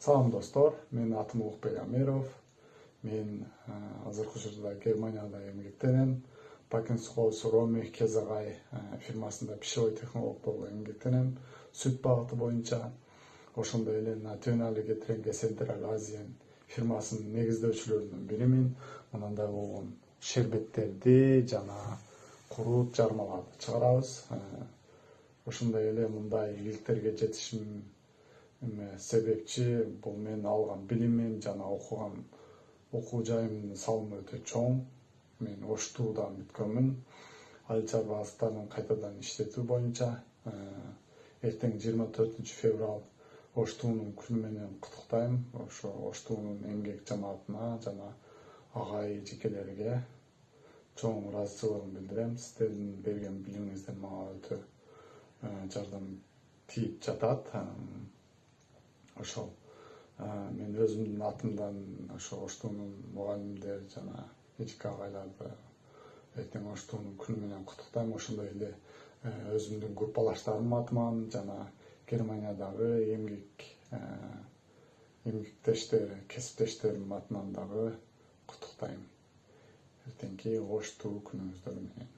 Салам достор, мен атым Улукбек Амиров. Мен азыркы учурда Германияда эмгектенем. Бакенсхолс Ромех Кезагай фирмасында пищевой технолог болуп эмгектенем. Сүт багыты боюнча. Ошондой эле Националь Гетренге Централь Азиен фирмасынын негиздөөчүлөрүнүн биримин. Мындан да болгон шербеттерди жана курут жармаларды чыгарабыз. Ошондой эле мындай ийгиликтерге жетишим себепчи бул мен алган билимим жана окуган окуу жайымдын салымы өтө чоң. Мен Оштуудан бүткөнмүн. Айыл чарбалыктарын кайтадан иштетүү боюнча эртең 24 февраль Оштуунун күнү менен куттуктайм. Ошо Оштуунун эмгек жамаатына жана агай эжекелерге чоң ыраазычылыгымды билдирем. Сиздердин берген билимиңиздер мага өтө жардам тийип жатат. Ошол мен өзүмдүн атымдан ошо Оштуунун мугалимдер жана эжеке агайларды эртең Оштуунун күнү менен куттуктайм. Ошондой эле өзүмдүн группалаштарымдын атынан жана Германиядагы эмгектештер, кесиптештеримдин атынан дагы куттуктайм. Эртеңки Оштуу күнүңүздөр менен.